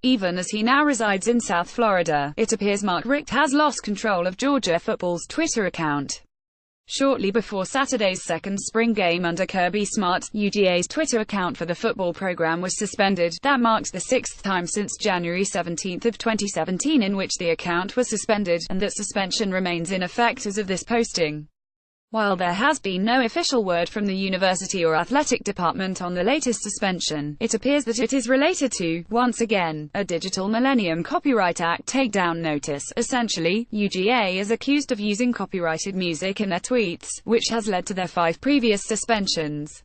Even as he now resides in South Florida, it appears Mark Richt has lost control of Georgia football's Twitter account. Shortly before Saturday's second spring game under Kirby Smart, UGA's Twitter account for the football program was suspended. That marks the sixth time since January 17 of 2017 in which the account was suspended, and that suspension remains in effect as of this posting. While there has been no official word from the university or athletic department on the latest suspension, it appears that it is related to, once again, a Digital Millennium Copyright Act takedown notice. Essentially, UGA is accused of using copyrighted music in their tweets, which has led to their 5 previous suspensions.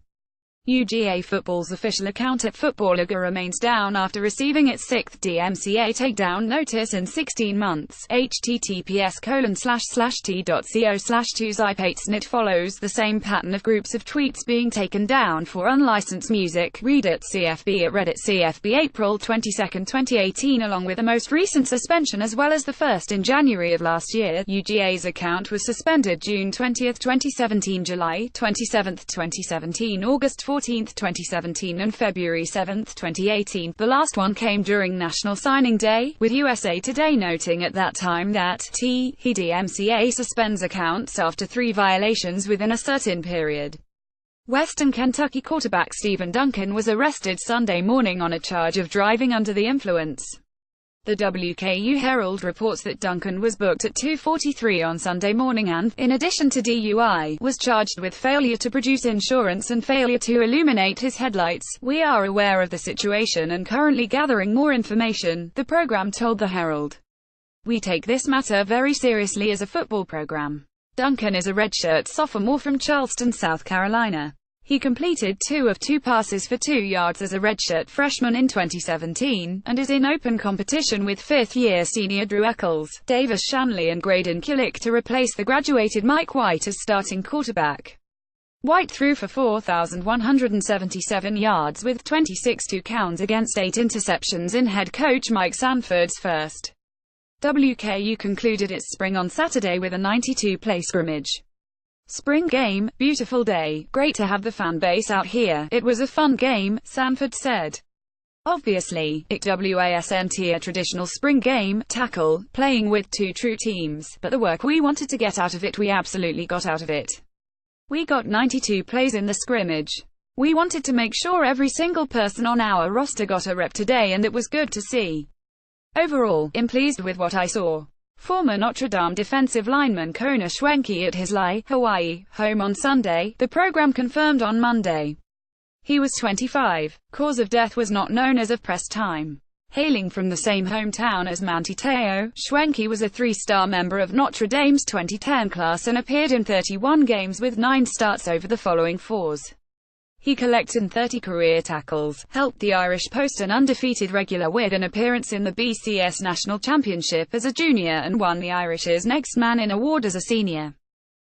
UGA Football's official account at Footballiga remains down after receiving its 6th DMCA takedown notice in 16 months. https://t.co/2zypatesnet follows the same pattern of groups of tweets being taken down for unlicensed music. Reddit CFB at Reddit CFB April 22, 2018. Along with the most recent suspension as well as the first in January of last year, UGA's account was suspended June 20, 2017, July 27, 2017, August 14, 2017 and February 7, 2018. The last one came during National Signing Day, with USA Today noting at that time that DMCA suspends accounts after 3 violations within a certain period. Western Kentucky quarterback Stephen Duncan was arrested Sunday morning on a charge of driving under the influence. The WKU Herald reports that Duncan was booked at 2:43 on Sunday morning and, in addition to DUI, was charged with failure to produce insurance and failure to illuminate his headlights. "We are aware of the situation and currently gathering more information," the program told the Herald. "We take this matter very seriously as a football program." Duncan is a redshirt sophomore from Charleston, South Carolina. He completed 2 of 2 passes for 2 yards as a redshirt freshman in 2017, and is in open competition with 5th-year senior Drew Eccles, Davis Shanley and Graydon Kulik to replace the graduated Mike White as starting quarterback. White threw for 4,177 yards with 26 touchdowns against 8 interceptions in head coach Mike Sanford's first. WKU concluded its spring on Saturday with a 92-play scrimmage. "Spring game, beautiful day, great to have the fan base out here, it was a fun game," Sanford said. "Obviously, it wasn't a traditional spring game, tackle, playing with 2 true teams, but the work we wanted to get out of it we absolutely got out of it. We got 92 plays in the scrimmage. We wanted to make sure every single person on our roster got a rep today and it was good to see. Overall, I'm pleased with what I saw." Former Notre Dame defensive lineman Kona Schwenke at his Lai, Hawaii, home on Sunday, the program confirmed on Monday. He was 25. Cause of death was not known as of press time. Hailing from the same hometown as Manti Te'o, Schwenke was a 3-star member of Notre Dame's 2010 class and appeared in 31 games with 9 starts over the following 4s. He collected 30 career tackles, helped the Irish post an undefeated regular with an appearance in the BCS National Championship as a junior and won the Irish's Next Man In award as a senior.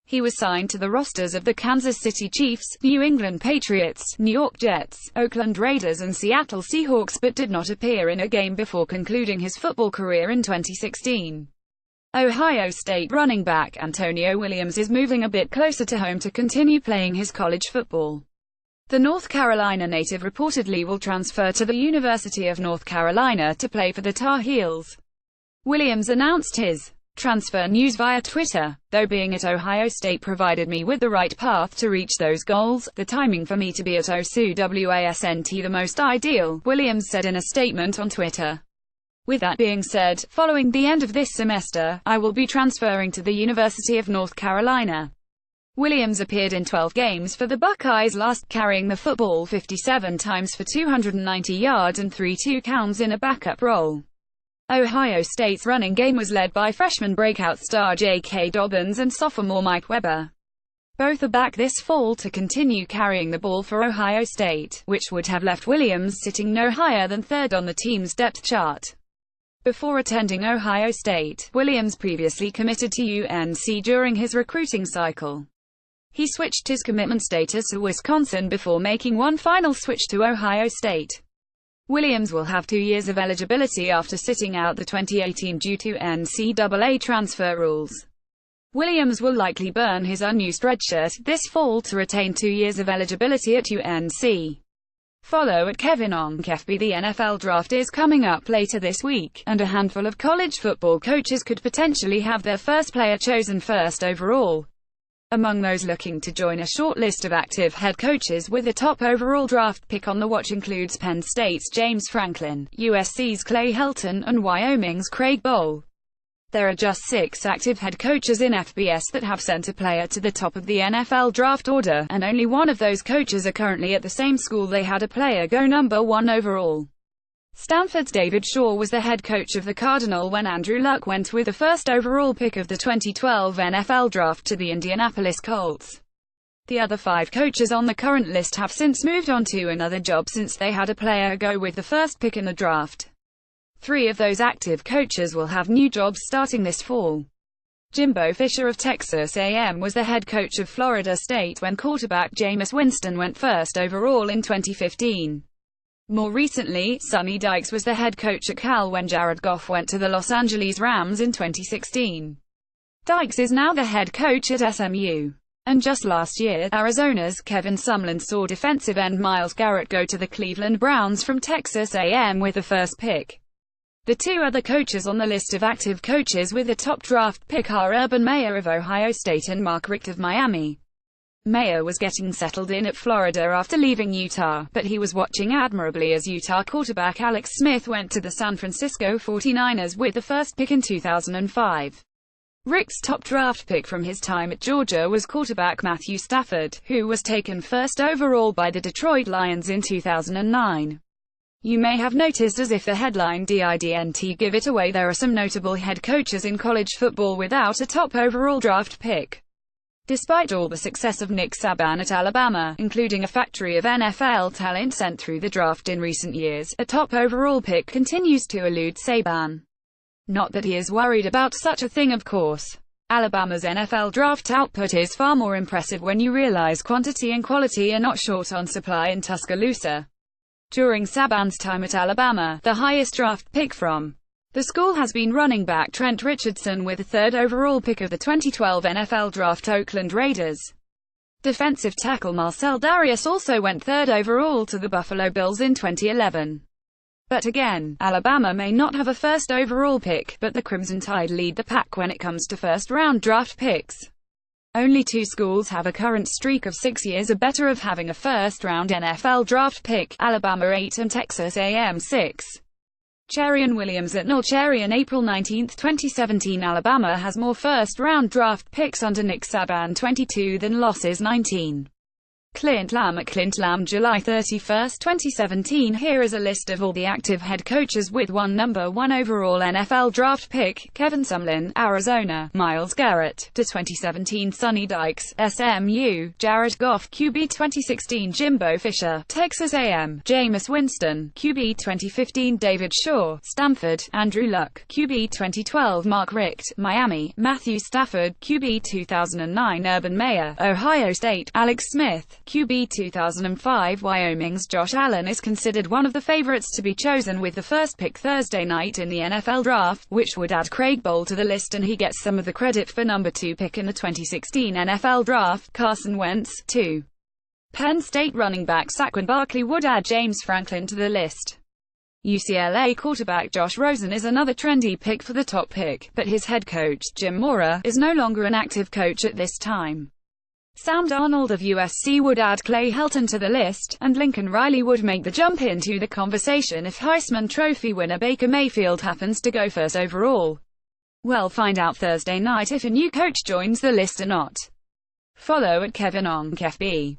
He was signed to the rosters of the Kansas City Chiefs, New England Patriots, New York Jets, Oakland Raiders and Seattle Seahawks but did not appear in a game before concluding his football career in 2016. Ohio State running back Antonio Williams is moving a bit closer to home to continue playing his college football. The North Carolina native reportedly will transfer to the University of North Carolina to play for the Tar Heels. Williams announced his transfer news via Twitter. "Though being at Ohio State provided me with the right path to reach those goals, the timing for me to be at OSU wasn't the most ideal," Williams said in a statement on Twitter. "With that being said, following the end of this semester, I will be transferring to the University of North Carolina." Williams appeared in 12 games for the Buckeyes last, carrying the football 57 times for 290 yards and 3 touchdowns in a backup role. Ohio State's running game was led by freshman breakout star J.K. Dobbins and sophomore Mike Weber. Both are back this fall to continue carrying the ball for Ohio State, which would have left Williams sitting no higher than 3rd on the team's depth chart. Before attending Ohio State, Williams previously committed to UNC during his recruiting cycle. He switched his commitment status to Wisconsin before making one final switch to Ohio State. Williams will have 2 years of eligibility after sitting out the 2018 due to NCAA transfer rules. Williams will likely burn his unused redshirt this fall to retain 2 years of eligibility at UNC. Follow at Kevin Onk FB. The NFL draft is coming up later this week, and a handful of college football coaches could potentially have their first player chosen first overall. Among those looking to join a short list of active head coaches with a top overall draft pick on the watch includes Penn State's James Franklin, USC's Clay Helton, and Wyoming's Craig Bohl. There are just 6 active head coaches in FBS that have sent a player to the top of the NFL draft order, and only one of those coaches are currently at the same school they had a player go number 1 overall. Stanford's David Shaw was the head coach of the Cardinals when Andrew Luck went with the first overall pick of the 2012 NFL draft to the Indianapolis Colts. The other 5 coaches on the current list have since moved on to another job since they had a player go with the first pick in the draft. 3 of those active coaches will have new jobs starting this fall. Jimbo Fisher of Texas A&M was the head coach of Florida State when quarterback Jameis Winston went first overall in 2015. More recently, Sonny Dykes was the head coach at Cal when Jared Goff went to the Los Angeles Rams in 2016. Dykes is now the head coach at SMU. And just last year, Arizona's Kevin Sumlin saw defensive end Myles Garrett go to the Cleveland Browns from Texas A&M with the first pick. The 2 other coaches on the list of active coaches with a top draft pick are Urban Meyer of Ohio State and Mark Richt of Miami. Meyer was getting settled in at Florida after leaving Utah, but he was watching admirably as Utah quarterback Alex Smith went to the San Francisco 49ers with the first pick in 2005. Richt's top draft pick from his time at Georgia was quarterback Matthew Stafford, who was taken first overall by the Detroit Lions in 2009. You may have noticed, as if the headline didn't give it away, there are some notable head coaches in college football without a top overall draft pick. Despite all the success of Nick Saban at Alabama, including a factory of NFL talent sent through the draft in recent years, a top overall pick continues to elude Saban. Not that he is worried about such a thing, of course. Alabama's NFL draft output is far more impressive when you realize quantity and quality are not short on supply in Tuscaloosa. During Saban's time at Alabama, the highest draft pick from the school has been running back Trent Richardson with the 3rd overall pick of the 2012 NFL Draft Oakland Raiders. Defensive tackle Marcel Darius also went 3rd overall to the Buffalo Bills in 2011. But again, Alabama may not have a 1st overall pick, but the Crimson Tide lead the pack when it comes to first-round draft picks. Only 2 schools have a current streak of 6 years or better of having a first-round NFL draft pick, Alabama 8 and Texas A&M 6. Cherian Williams at Noel Cherian, April 19, 2017. Alabama has more first-round draft picks under Nick Saban, 22, than losses, 19. Clint Lamb at Clint Lamb, July 31, 2017. Here is a list of all the active head coaches with one number 1 overall NFL draft pick: Kevin Sumlin, Arizona; Myles Garrett, to 2017; Sonny Dykes, SMU; Jared Goff, QB 2016; Jimbo Fisher, Texas A&M; Jameis Winston, QB 2015; David Shaw, Stanford; Andrew Luck, QB 2012; Mark Richt, Miami; Matthew Stafford, QB 2009; Urban Meyer, Ohio State; Alex Smith, QB 2005. Wyoming's Josh Allen is considered one of the favorites to be chosen with the first pick Thursday night in the NFL draft, which would add Craig Bohl to the list, and he gets some of the credit for number 2 pick in the 2016 NFL draft. Carson Wentz, 2. Penn State running back Saquon Barkley would add James Franklin to the list. UCLA quarterback Josh Rosen is another trendy pick for the top pick, but his head coach, Jim Mora, is no longer an active coach at this time. Sam Darnold of USC would add Clay Helton to the list, and Lincoln Riley would make the jump into the conversation if Heisman Trophy winner Baker Mayfield happens to go first overall. We'll find out Thursday night if a new coach joins the list or not. Follow at Kevin Onk FB.